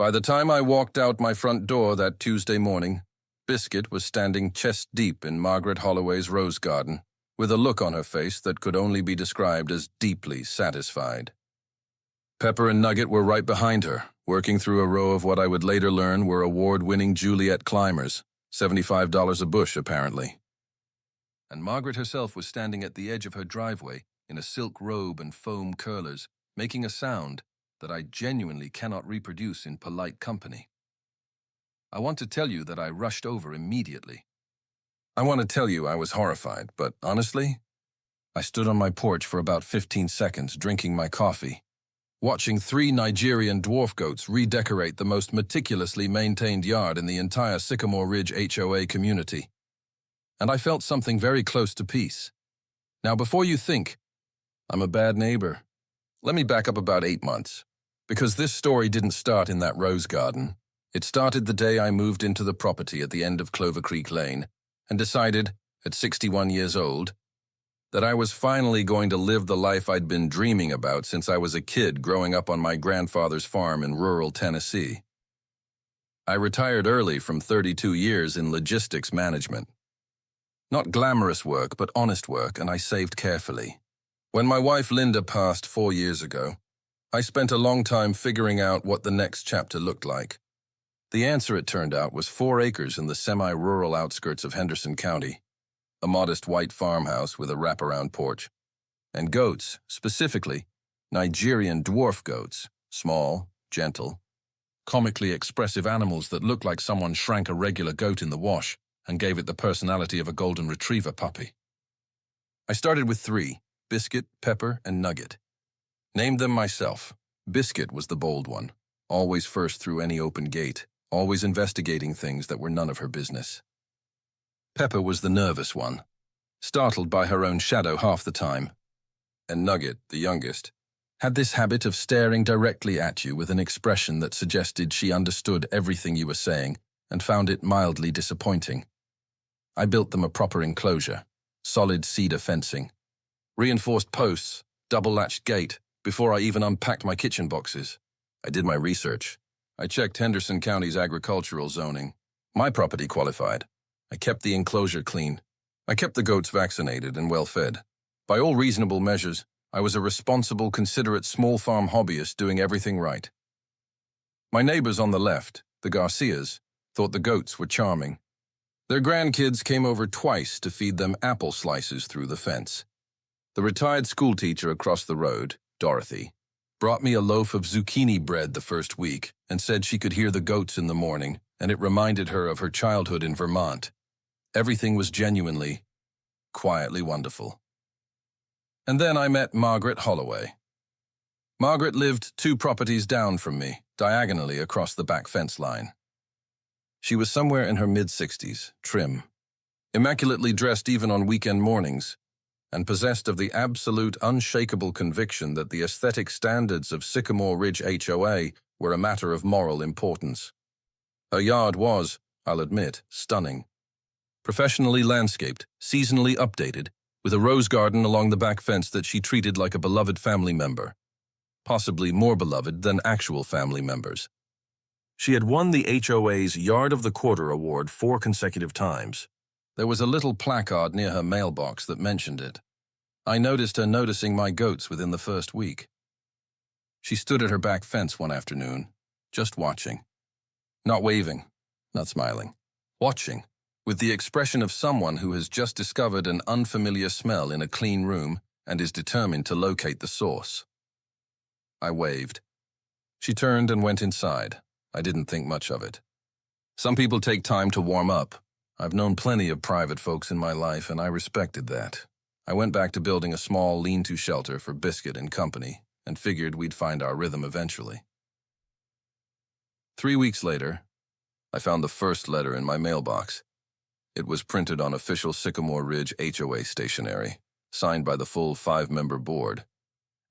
By the time I walked out my front door that Tuesday morning, Biscuit was standing chest-deep in Margaret Holloway's rose garden, with a look on her face that could only be described as deeply satisfied. Pepper and Nugget were right behind her, working through a row of what I would later learn were award-winning Juliet climbers, $75 a bush apparently. And Margaret herself was standing at the edge of her driveway in a silk robe and foam curlers, making a sound that I genuinely cannot reproduce in polite company. I want to tell you that I rushed over immediately. I want to tell you I was horrified, but honestly, I stood on my porch for about 15 seconds drinking my coffee, watching 3 Nigerian dwarf goats redecorate the most meticulously maintained yard in the entire Sycamore Ridge HOA community. And I felt something very close to peace. Now, before you think I'm a bad neighbor, let me back up about 8 months, because this story didn't start in that rose garden. It started the day I moved into the property at the end of Clover Creek Lane and decided, at 61 years old, that I was finally going to live the life I'd been dreaming about since I was a kid growing up on my grandfather's farm in rural Tennessee. I retired early from 32 years in logistics management. Not glamorous work, but honest work, and I saved carefully. When my wife Linda passed 4 years ago, I spent a long time figuring out what the next chapter looked like. The answer, it turned out, was 4 acres in the semi-rural outskirts of Henderson County, a modest white farmhouse with a wraparound porch, and goats, specifically Nigerian dwarf goats, small, gentle, comically expressive animals that looked like someone shrank a regular goat in the wash and gave it the personality of a golden retriever puppy. I started with 3, Biscuit, Pepper, and Nugget. Named them myself. Biscuit was the bold one, always first through any open gate, always investigating things that were none of her business. Pepper was the nervous one, startled by her own shadow half the time. And Nugget, the youngest, had this habit of staring directly at you with an expression that suggested she understood everything you were saying and found it mildly disappointing. I built them a proper enclosure, solid cedar fencing, reinforced posts, double-latched gate, before I even unpacked my kitchen boxes. I did my research. I checked Henderson County's agricultural zoning. My property qualified. I kept the enclosure clean. I kept the goats vaccinated and well-fed. By all reasonable measures, I was a responsible, considerate small farm hobbyist doing everything right. My neighbors on the left, the Garcias, thought the goats were charming. Their grandkids came over twice to feed them apple slices through the fence. The retired schoolteacher across the road, Dorothy, brought me a loaf of zucchini bread the first week and said she could hear the goats in the morning, and it reminded her of her childhood in Vermont. Everything was genuinely, quietly wonderful. And then I met Margaret Holloway. Margaret lived 2 properties down from me, diagonally across the back fence line. She was somewhere in her mid-60s, trim, immaculately dressed even on weekend mornings, and possessed of the absolute unshakable conviction that the aesthetic standards of Sycamore Ridge HOA were a matter of moral importance. Her yard was, I'll admit, stunning. Professionally landscaped, seasonally updated, with a rose garden along the back fence that she treated like a beloved family member, possibly more beloved than actual family members. She had won the HOA's Yard of the Quarter award 4 consecutive times. There was a little placard near her mailbox that mentioned it. I noticed her noticing my goats within the first week. She stood at her back fence one afternoon, just watching. Not waving, not smiling. Watching, with the expression of someone who has just discovered an unfamiliar smell in a clean room and is determined to locate the source. I waved. She turned and went inside. I didn't think much of it. Some people take time to warm up. I've known plenty of private folks in my life, and I respected that. I went back to building a small lean-to shelter for Biscuit and company, and figured we'd find our rhythm eventually. 3 weeks later, I found the first letter in my mailbox. It was printed on official Sycamore Ridge HOA stationery, signed by the full 5-member board,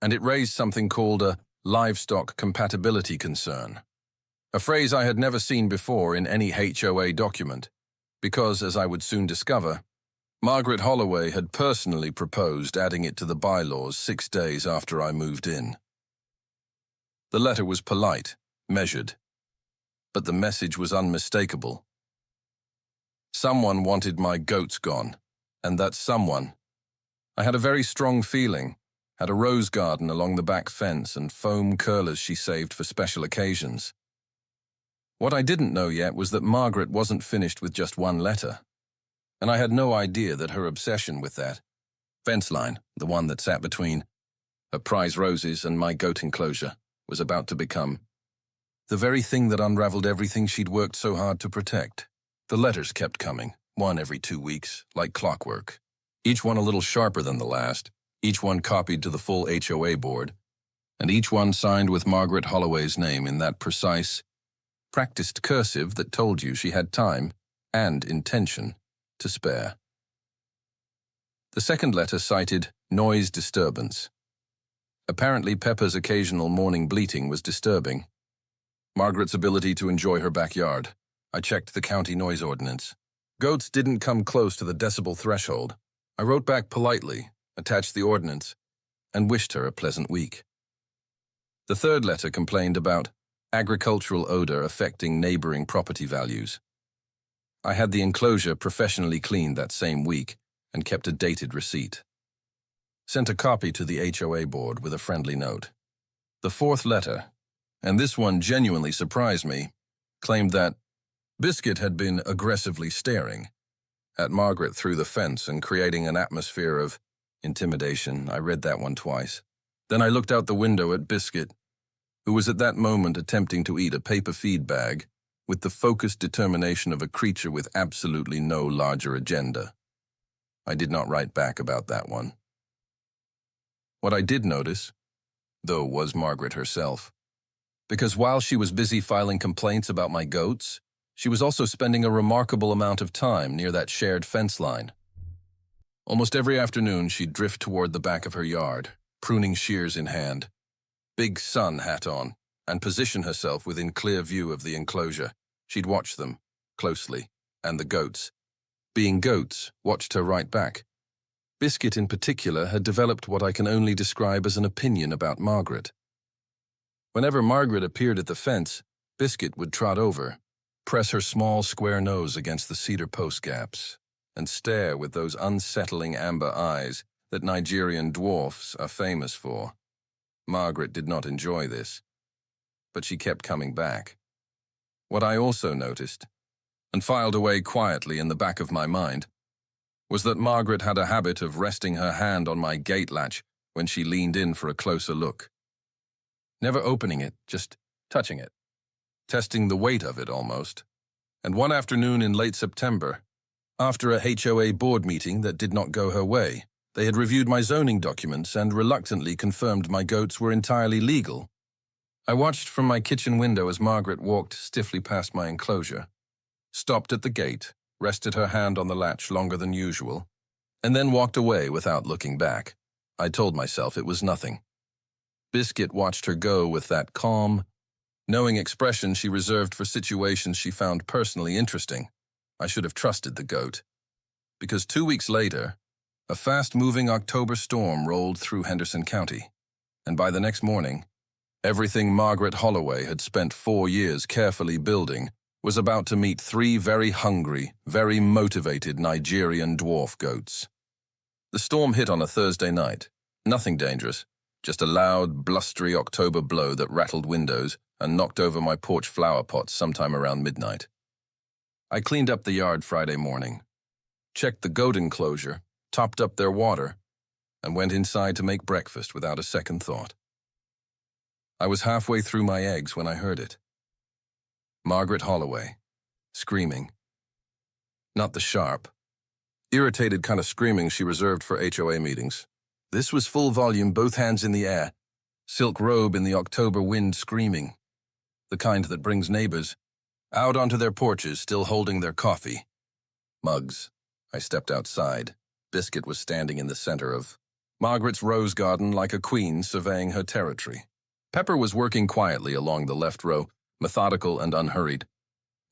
and it raised something called a livestock compatibility concern, a phrase I had never seen before in any HOA document, because, as I would soon discover, Margaret Holloway had personally proposed adding it to the bylaws 6 days after I moved in. The letter was polite, measured, but the message was unmistakable. Someone wanted my goats gone, and that someone. I had a very strong feeling, had a rose garden along the back fence and foam curlers she saved for special occasions. What I didn't know yet was that Margaret wasn't finished with just one letter, and I had no idea that her obsession with that fence line, the one that sat between her prize roses and my goat enclosure, was about to become the very thing that unraveled everything she'd worked so hard to protect. The letters kept coming, one every 2 weeks, like clockwork, each one a little sharper than the last, each one copied to the full HOA board, and each one signed with Margaret Holloway's name in that precise, practiced cursive that told you she had time and intention to spare. The second letter cited noise disturbance. Apparently, Pepper's occasional morning bleating was disturbing. Margaret's ability to enjoy her backyard. I checked the county noise ordinance. Goats didn't come close to the decibel threshold. I wrote back politely, attached the ordinance, and wished her a pleasant week. The third letter complained about agricultural odor affecting neighboring property values. I had the enclosure professionally cleaned that same week and kept a dated receipt. Sent a copy to the HOA board with a friendly note. The fourth letter, and this one genuinely surprised me, claimed that Biscuit had been aggressively staring at Margaret through the fence and creating an atmosphere of intimidation. I read that one twice. Then I looked out the window at Biscuit, who was at that moment attempting to eat a paper feed bag with the focused determination of a creature with absolutely no larger agenda. I did not write back about that one. What I did notice, though, was Margaret herself. Because while she was busy filing complaints about my goats, she was also spending a remarkable amount of time near that shared fence line. Almost every afternoon, she'd drift toward the back of her yard, pruning shears in hand, big sun hat on, and position herself within clear view of the enclosure. She'd watch them, closely, and the goats, being goats, watched her right back. Biscuit in particular had developed what I can only describe as an opinion about Margaret. Whenever Margaret appeared at the fence, Biscuit would trot over, press her small square nose against the cedar post gaps, and stare with those unsettling amber eyes that Nigerian dwarfs are famous for. Margaret did not enjoy this, but she kept coming back. What I also noticed, and filed away quietly in the back of my mind, was that Margaret had a habit of resting her hand on my gate latch when she leaned in for a closer look. Never opening it, just touching it, testing the weight of it almost. And one afternoon in late September, after a HOA board meeting that did not go her way, they had reviewed my zoning documents and reluctantly confirmed my goats were entirely legal. I watched from my kitchen window as Margaret walked stiffly past my enclosure, stopped at the gate, rested her hand on the latch longer than usual, and then walked away without looking back. I told myself it was nothing. Biscuit watched her go with that calm, knowing expression she reserved for situations she found personally interesting. I should have trusted the goat. Because 2 weeks later, a fast-moving October storm rolled through Henderson County, and by the next morning, everything Margaret Holloway had spent 4 years carefully building was about to meet 3 very hungry, very motivated Nigerian dwarf goats. The storm hit on a Thursday night. Nothing dangerous, just a loud, blustery October blow that rattled windows and knocked over my porch flower pots sometime around midnight. I cleaned up the yard Friday morning, checked the goat enclosure, topped up their water, and went inside to make breakfast without a second thought. I was halfway through my eggs when I heard it. Margaret Holloway, screaming. Not the sharp, irritated kind of screaming she reserved for HOA meetings. This was full volume, both hands in the air, silk robe in the October wind screaming. The kind that brings neighbors out onto their porches still holding their coffee mugs. I stepped outside. Biscuit was standing in the center of Margaret's rose garden like a queen surveying her territory. Pepper was working quietly along the left row, methodical and unhurried.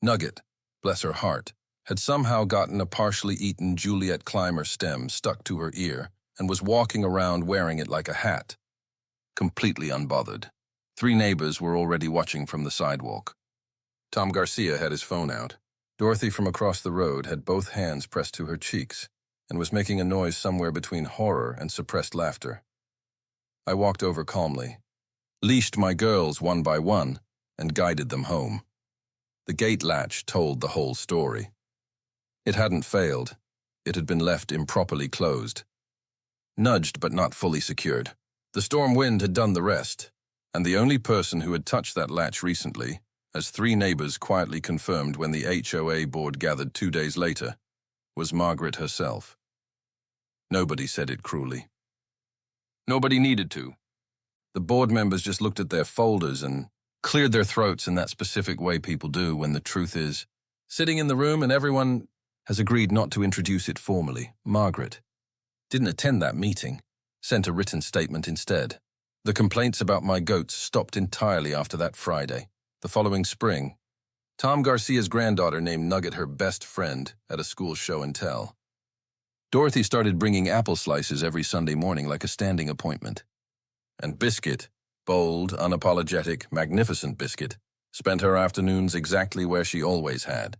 Nugget, bless her heart, had somehow gotten a partially eaten Juliet Clymer stem stuck to her ear and was walking around wearing it like a hat, completely unbothered. 3 neighbors were already watching from the sidewalk. Tom Garcia had his phone out. Dorothy from across the road had both hands pressed to her cheeks and was making a noise somewhere between horror and suppressed laughter. I walked over calmly, leashed my girls one by one, and guided them home. The gate latch told the whole story. It hadn't failed. It had been left improperly closed. Nudged but not fully secured. The storm wind had done the rest, and the only person who had touched that latch recently, as 3 neighbors quietly confirmed when the HOA board gathered 2 days later, was Margaret herself. Nobody said it cruelly. Nobody needed to. The board members just looked at their folders and cleared their throats in that specific way people do when the truth is sitting in the room and everyone has agreed not to introduce it formally. Margaret didn't attend that meeting, sent a written statement instead. The complaints about my goats stopped entirely after that Friday. The following spring, Tom Garcia's granddaughter named Nugget her best friend at a school show and tell. Dorothy started bringing apple slices every Sunday morning like a standing appointment. And Biscuit, bold, unapologetic, magnificent Biscuit, spent her afternoons exactly where she always had.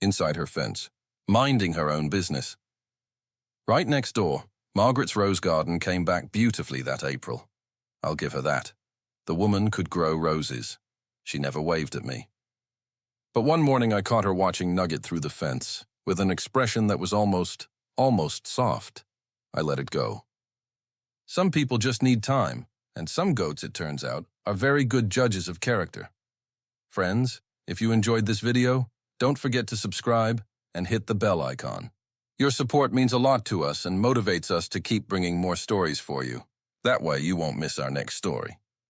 Inside her fence, minding her own business. Right next door, Margaret's rose garden came back beautifully that April. I'll give her that. The woman could grow roses. She never waved at me. But one morning I caught her watching Nugget through the fence, with an expression that was almost soft. I let it go. Some people just need time, and some goats, it turns out, are very good judges of character. Friends, if you enjoyed this video, don't forget to subscribe and hit the bell icon. Your support means a lot to us and motivates us to keep bringing more stories for you. That way you won't miss our next story.